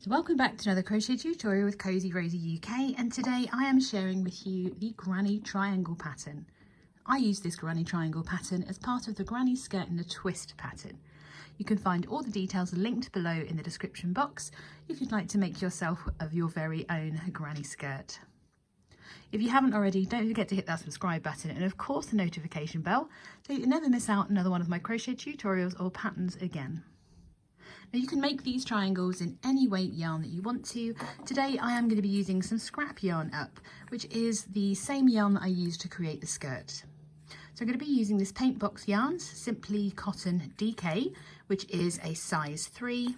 So welcome back to another crochet tutorial with Cozy Rosie UK, and today I am sharing with you the granny triangle pattern. I use this granny triangle pattern as part of the granny skirt in a twist pattern. You can find all the details linked below in the description box if you'd like to make yourself of your very own granny skirt. If you haven't already, don't forget to hit that subscribe button and of course the notification bell so you never miss out another one of my crochet tutorials or patterns again. Now you can make these triangles in any weight yarn that you want to. Today I am going to be using some scrap yarn up, which is the same yarn that I used to create the skirt. So I'm going to be using this Paint Box Yarns Simply Cotton DK, which is a size 3.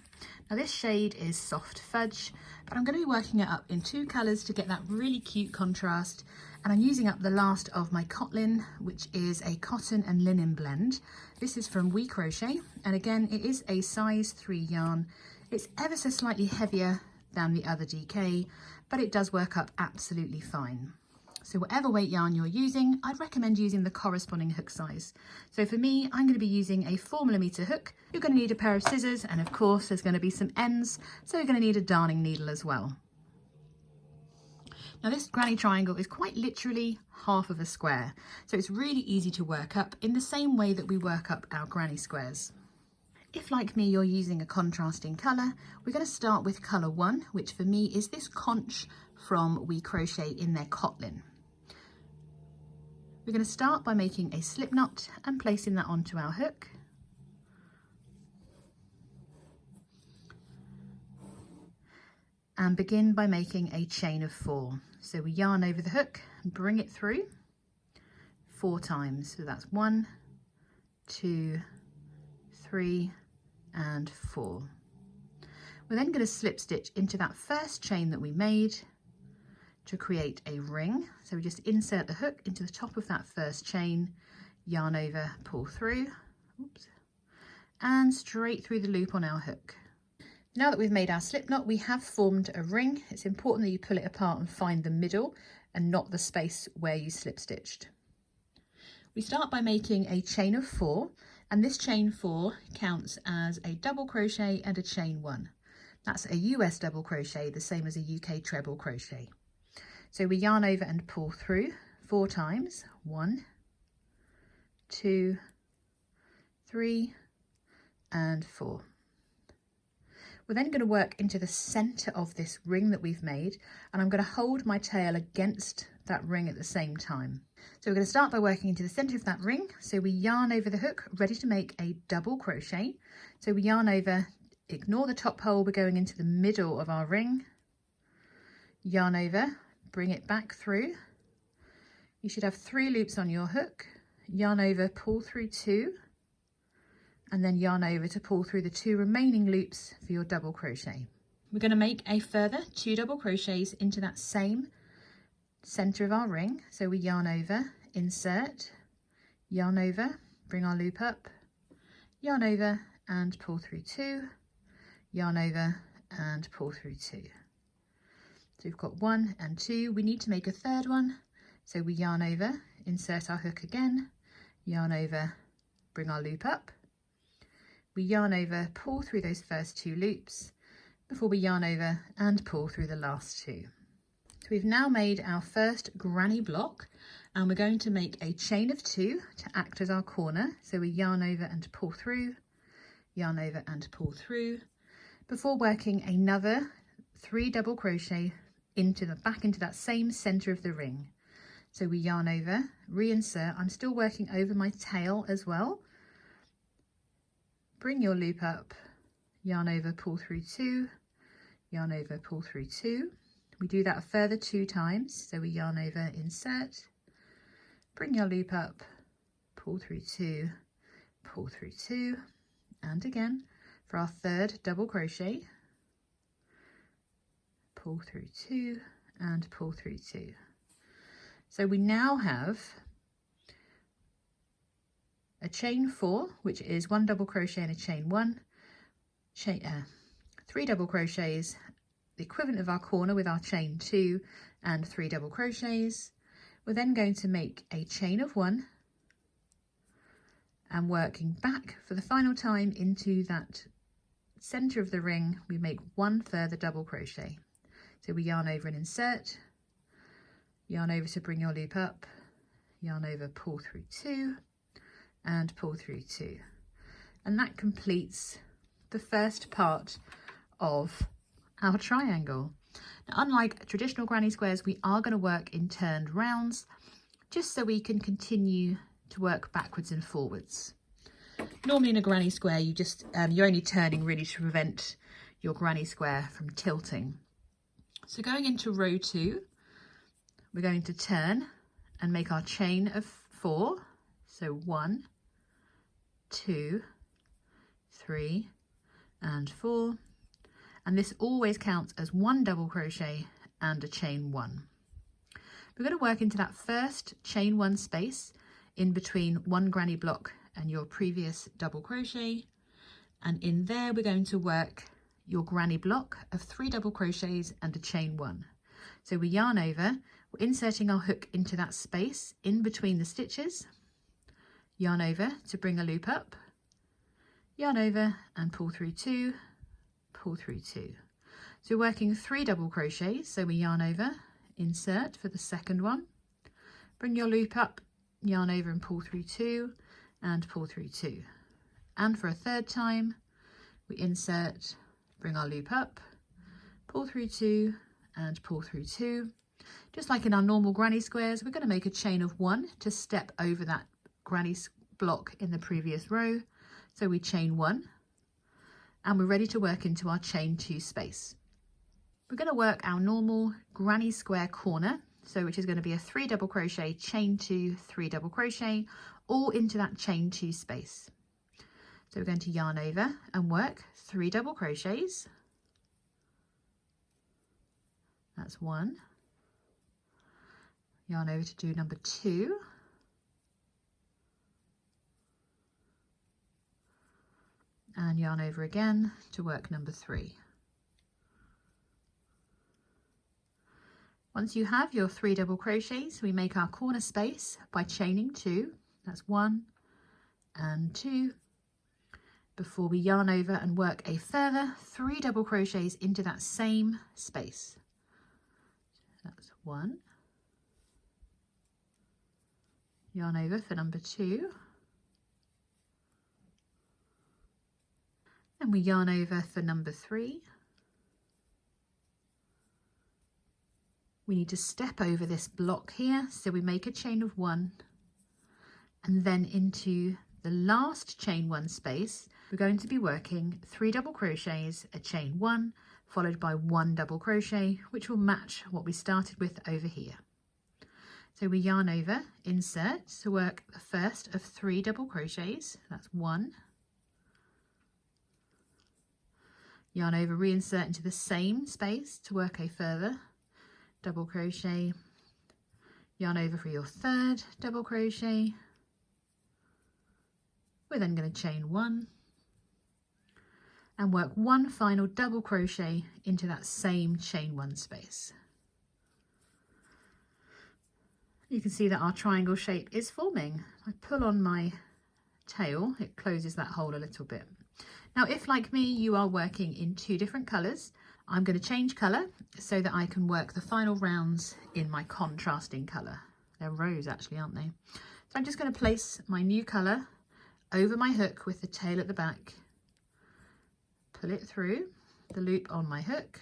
Now this shade is Soft Fudge, but I'm going to be working it up in 2 colours to get that really cute contrast. And I'm using up the last of my Cotlin, which is a cotton and linen blend. This is from We Crochet, and again it is a size 3 yarn. It's ever so slightly heavier than the other DK, but it does work up absolutely fine. So whatever weight yarn you're using, I'd recommend using the corresponding hook size. So for me, I'm going to be using a 4mm hook. You're going to need a pair of scissors, and of course there's going to be some ends, so you're going to need a darning needle as well. Now this granny triangle is quite literally half of a square, so it's really easy to work up in the same way that we work up our granny squares. If, like me, you're using a contrasting colour, we're going to start with colour 1, which for me is this conch from We Crochet in their Cotlin. We're going to start by making a slip knot and placing that onto our hook. And begin by making a chain of 4. So we yarn over the hook and bring it through 4 times. So that's 1, 2, 3 and 4. We're then going to slip stitch into that first chain that we made to create a ring. So we just insert the hook into the top of that first chain, yarn over, pull through, oops, and straight through the loop on our hook. Now that we've made our slip knot, we have formed a ring. It's important that you pull it apart and find the middle and not the space where you slip stitched. We start by making a chain of 4, and this chain 4 counts as a double crochet and a chain 1. That's a US double crochet, the same as a UK treble crochet. So we yarn over and pull through 4 times, 1, 2, 3 and 4. We're then going to work into the centre of this ring that we've made, and I'm going to hold my tail against that ring at the same time. So we're going to start by working into the centre of that ring. So we yarn over the hook, ready to make a double crochet. So we yarn over, ignore the top hole, we're going into the middle of our ring, yarn over, bring it back through. You should have 3 loops on your hook, yarn over, pull through 2, and then yarn over to pull through the 2 remaining loops for your double crochet. We're going to make a further 2 double crochets into that same center of our ring. So we yarn over, insert, yarn over, bring our loop up, yarn over and pull through 2, yarn over and pull through 2. So we've got 1 and 2. We need to make a third one. So we yarn over, insert our hook again, yarn over, bring our loop up. We yarn over, pull through those first 2 loops before we yarn over and pull through the last 2. So we've now made our first granny block, and we're going to make a chain of 2 to act as our corner. So we yarn over and pull through, yarn over and pull through before working another 3 double crochet back into that same center of the ring. So we yarn over, reinsert. I'm still working over my tail as well. Bring your loop up, yarn over, pull through 2, yarn over, pull through 2. We do that a further 2 times. So we yarn over, insert, bring your loop up, pull through 2, pull through 2, and again for our third double crochet, pull through 2 and pull through 2. So we now have a chain 4, which is 1 double crochet and a chain 1, 3 double crochets, the equivalent of our corner with our chain 2 and 3 double crochets. We're then going to make a chain of 1 and working back for the final time into that center of the ring, we make one further double crochet. So we yarn over and insert, yarn over to bring your loop up, yarn over, pull through 2 and pull through 2. And that completes the first part of our triangle. Now, unlike traditional granny squares, we are going to work in turned rounds just so we can continue to work backwards and forwards. Normally in a granny square, you're only turning really to prevent your granny square from tilting. So going into row 2, we're going to turn and make our chain of 4. So 1, 2, 3 and 4. And this always counts as one double crochet and a chain 1. We're going to work into that first chain 1 space in between one granny block and your previous double crochet, and in there we're going to work your granny block of 3 double crochets and a chain 1. So we yarn over, we're inserting our hook into that space in between the stitches, yarn over to bring a loop up, yarn over and pull through 2, pull through 2. So we're working 3 double crochets, so we yarn over, insert for the second one, bring your loop up, yarn over and pull through 2 and pull through 2. And for a third time, we insert, bring our loop up, pull through 2 and pull through 2. Just like in our normal granny squares, we're going to make a chain of 1 to step over that granny block in the previous row. So we chain 1 and we're ready to work into our chain 2 space. We're going to work our normal granny square corner, so which is going to be a 3 double crochet, chain 2, 3 double crochet, all into that chain 2 space. So we're going to yarn over and work 3 double crochets. That's 1. Yarn over to do number 2. And yarn over again to work number 3. Once you have your 3 double crochets, we make our corner space by chaining 2. That's 1 and 2, before we yarn over and work a further 3 double crochets into that same space. That's 1, yarn over for number 2, and we yarn over for number 3. We need to step over this block here, so we make a chain of 1, and then into the last chain 1 space, we're going to be working 3 double crochets, a chain 1, followed by 1 double crochet, which will match what we started with over here. So we yarn over, insert to work the first of 3 double crochets, that's 1, yarn over, reinsert into the same space to work a further double crochet, yarn over for your third double crochet. We're then going to chain 1 and work 1 final double crochet into that same chain 1 space. You can see that our triangle shape is forming. I pull on my tail, it closes that hole a little bit. Now, if like me, you are working in 2 different colours, I'm going to change colour so that I can work the final rounds in my contrasting colour. They're rows actually, aren't they? So I'm just going to place my new colour over my hook with the tail at the back, pull it through the loop on my hook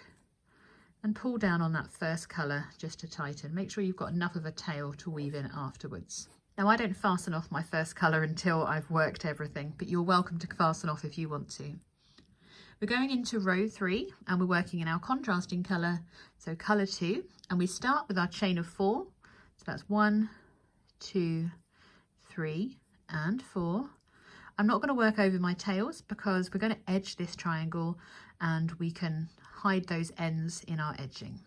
and pull down on that first colour just to tighten. Make sure you've got enough of a tail to weave in afterwards. Now, I don't fasten off my first colour until I've worked everything, but you're welcome to fasten off if you want to. We're going into row 3 and we're working in our contrasting colour, so colour 2, and we start with our chain of 4. So that's 1, 2, 3 and 4. I'm not going to work over my tails because we're going to edge this triangle and we can hide those ends in our edging.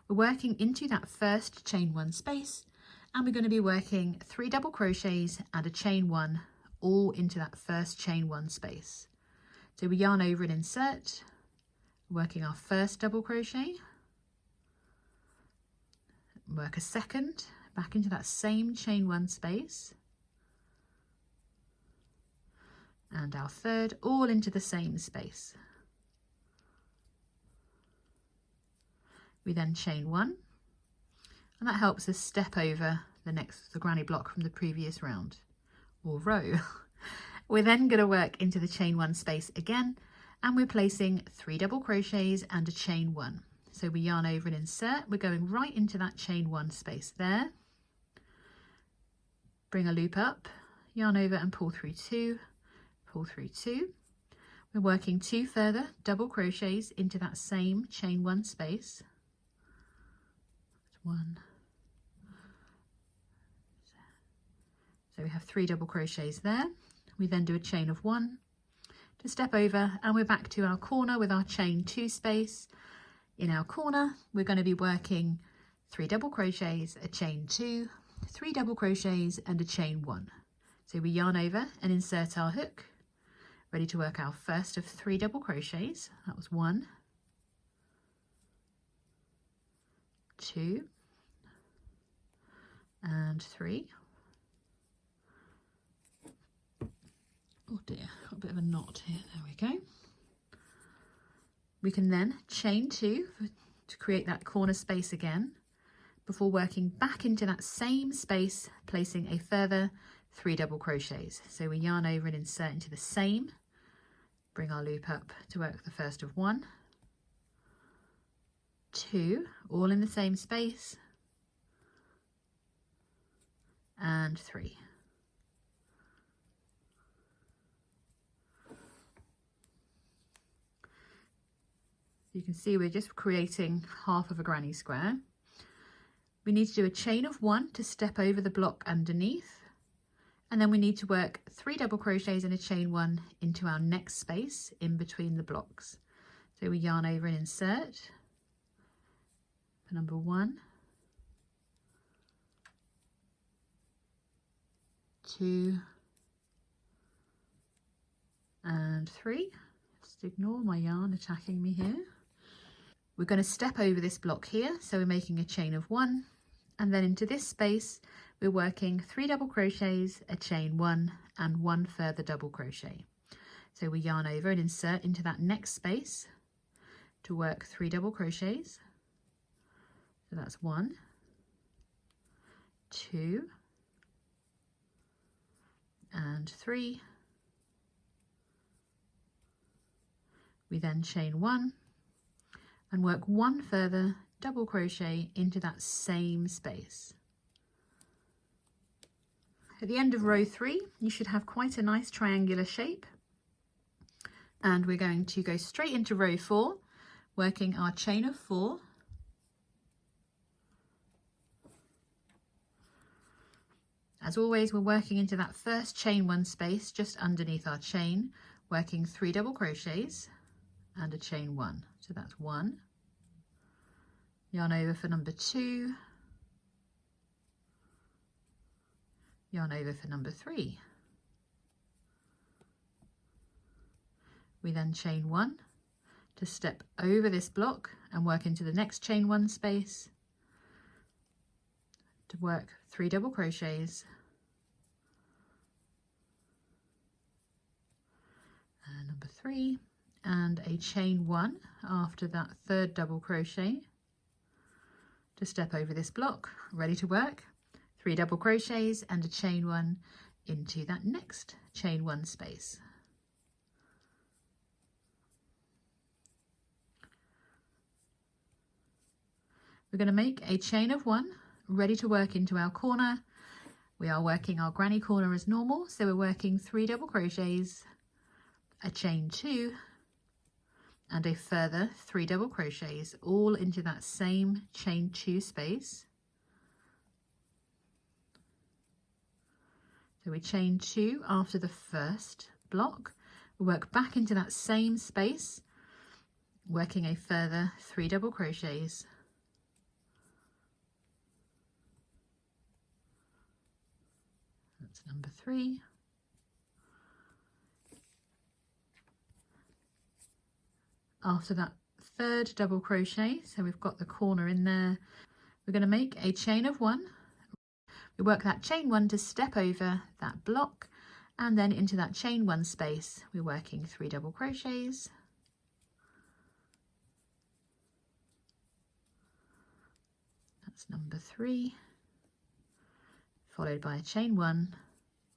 We're working into that first chain 1 space and we're going to be working 3 double crochets and a chain 1 all into that first chain 1 space. So we yarn over and insert, working our first double crochet, work a second back into that same chain 1 space, and our third, all into the same space. We then chain 1, and that helps us step over the granny block from the previous round or row. We're then going to work into the chain 1 space again, and we're placing 3 double crochets and a chain 1. So we yarn over and insert, we're going right into that chain 1 space there, bring a loop up, yarn over and pull through 2, pull through 2. We're working 2 further double crochets into that same chain 1 space. 1. So we have 3 double crochets there. We then do a chain of 1 to step over, and we're back to our corner with our chain 2 space. In our corner, we're going to be working 3 double crochets, a chain 2, 3 double crochets and a chain 1. So we yarn over and insert our hook, ready to work our first of 3 double crochets. That was 1, 2, and 3. Oh dear, got a bit of a knot here. There we go. We can then chain 2 to create that corner space again before working back into that same space, placing a further 3 double crochets. So we yarn over and insert into the same, bring our loop up to work the first of 1, 2, all in the same space, and 3. You can see we're just creating half of a granny square. We need to do a chain of 1 to step over the block underneath, and then we need to work 3 double crochets and a chain 1 into our next space in between the blocks. So we yarn over and insert for number 1, 2, and 3. Just ignore my yarn attacking me here. We're going to step over this block here, so we're making a chain of 1, and then into this space we're working 3 double crochets, a chain 1 and 1 further double crochet. So we yarn over and insert into that next space to work 3 double crochets. So that's 1, 2, and 3. We then chain 1 and work 1 further double crochet into that same space. At the end of row 3, you should have quite a nice triangular shape, and we're going to go straight into row 4, working our chain of 4. As always, we're working into that first chain 1 space just underneath our chain, working 3 double crochets and a chain 1. So that's 1. Yarn over for number 2. Yarn over for number 3. We then chain 1 to step over this block and work into the next chain 1 space to work 3 double crochets and number 3, and a chain 1 after that 3rd double crochet to step over this block, ready to work 3 double crochets and a chain 1 into that next chain 1 space. We're going to make a chain of 1, ready to work into our corner. We are working our granny corner as normal, so we're working 3 double crochets, a chain 2 and a further 3 double crochets, all into that same chain 2 space. So we chain 2 after the first block, we work back into that same space, working a further 3 double crochets, that's number 3. After that 3rd double crochet, so we've got the corner in there, we're going to make a chain of 1. We work that chain 1 to step over that block, and then into that chain 1 space we're working 3 double crochets, that's number 3, followed by a chain 1.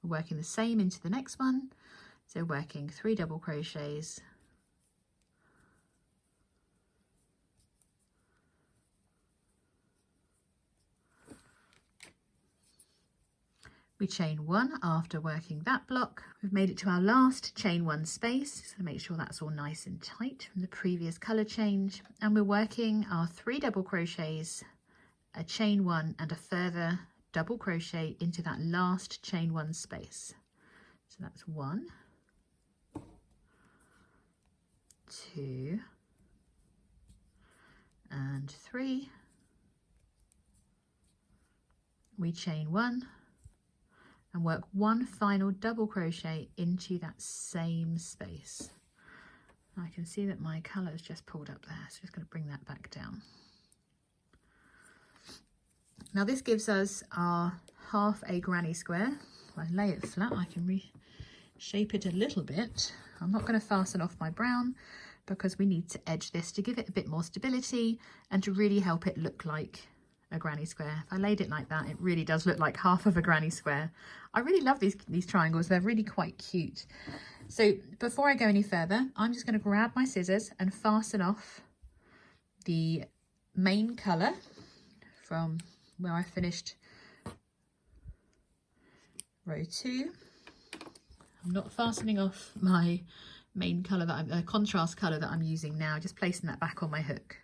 We're working the same into the next one, so working 3 double crochets, we chain 1 after working that block. We've made it to our last chain 1 space, so make sure that's all nice and tight from the previous colour change, and we're working our 3 double crochets, a chain 1 and a further double crochet into that last chain 1 space. So that's 1, 2 and 3. We chain 1 and work 1 final double crochet into that same space. I can see that my colour is just pulled up there, so I'm just going to bring that back down. Now this gives us our half a granny square. If I lay it flat, I can reshape it a little bit. I'm not going to fasten off my brown because we need to edge this to give it a bit more stability and to really help it look like a granny square. If I laid it like that, it really does look like half of a granny square. I really love these triangles. They're really quite cute. So before I go any further, I'm just going to grab my scissors and fasten off the main colour from where I finished row 2. I'm not fastening off my main colour, that contrast colour that I'm using now, just placing that back on my hook.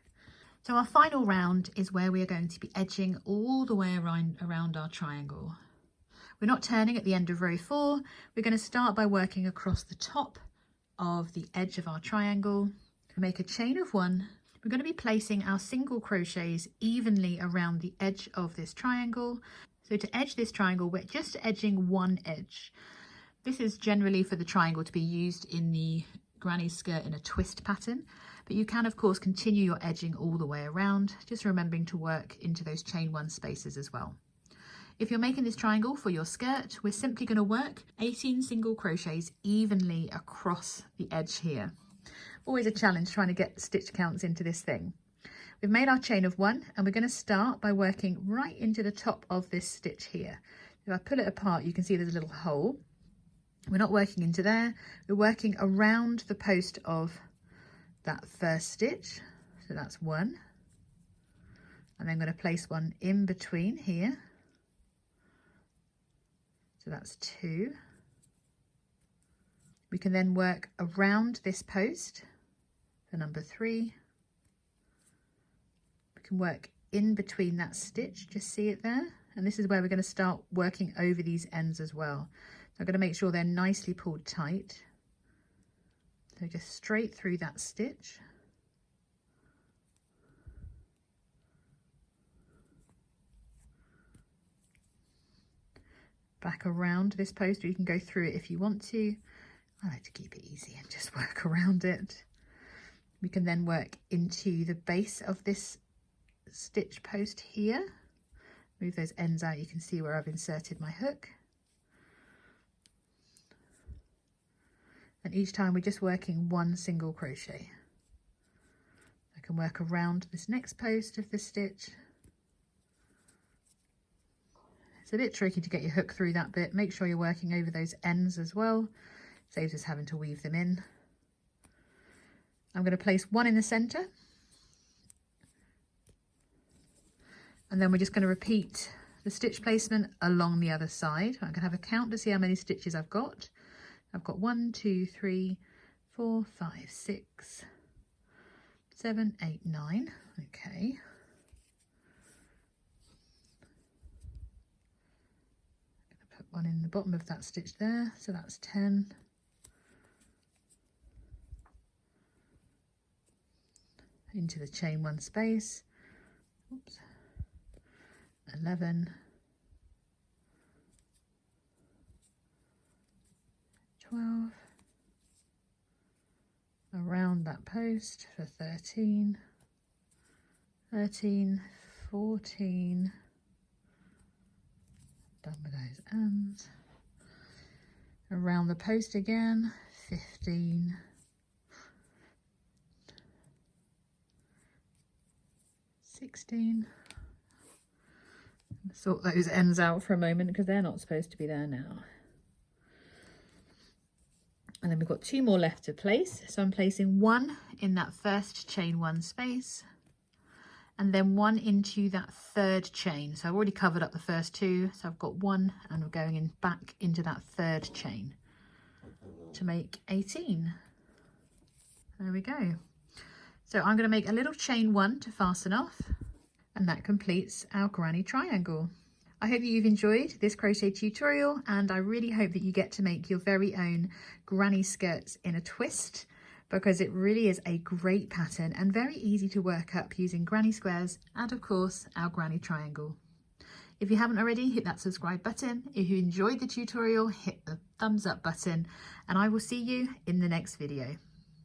So our final round is where we are going to be edging all the way around our triangle. We're not turning at the end of row 4. We're going to start by working across the top of the edge of our triangle. Make a chain of 1. We're going to be placing our single crochets evenly around the edge of this triangle. So to edge this triangle, we're just edging one edge. This is generally for the triangle to be used in the granny skirt in a twist pattern, but you can of course continue your edging all the way around, just remembering to work into those chain 1 spaces as well. If you're making this triangle for your skirt, we're simply going to work 18 single crochets evenly across the edge here. Always a challenge trying to get stitch counts into this thing. We've made our chain of 1 and we're going to start by working right into the top of this stitch here. If I pull it apart, you can see there's a little hole. We're not working into there, we're working around the post of that first stitch. So that's 1. And then I'm going to place 1 in between here. So that's 2. We can then work around this post for number 3. We can work in between that stitch, just see it there. And this is where we're going to start working over these ends as well. So I'm going to make sure they're nicely pulled tight. So just straight through that stitch. Back around this post, or you can go through it if you want to. I like to keep it easy and just work around it. We can then work into the base of this stitch post here. Move those ends out, you can see where I've inserted my hook. And each time we're just working 1 single crochet. I can work around this next post of the stitch. It's a bit tricky to get your hook through that bit. Make sure you're working over those ends as well. Saves us having to weave them in. I'm going to place 1 in the centre. And then we're just going to repeat the stitch placement along the other side. I'm going to have a count to see how many stitches I've got. I've got 1, 2, 3, 4, 5, 6, 7, 8, 9. Okay. I'm going to put 1 in the bottom of that stitch there, so that's 10. Into the chain 1 space. Oops. 11. 12, around that post for 13, 13, 14, done with those ends, Around the post again, 15, 16. Sort those ends out for a moment because they're not supposed to be there now. And then we've got 2 more left to place. So I'm placing 1 in that first chain 1 space and then 1 into that 3rd chain. So I've already covered up the first 2. So I've got 1 and I'm going in back into that 3rd chain to make 18. There we go. So I'm going to make a little chain 1 to fasten off, and that completes our granny triangle. I hope that you've enjoyed this crochet tutorial, and I really hope that you get to make your very own granny skirts in a twist, because it really is a great pattern and very easy to work up using granny squares and of course our granny triangle. If you haven't already, hit that subscribe button. If you enjoyed the tutorial, hit the thumbs up button, and I will see you in the next video.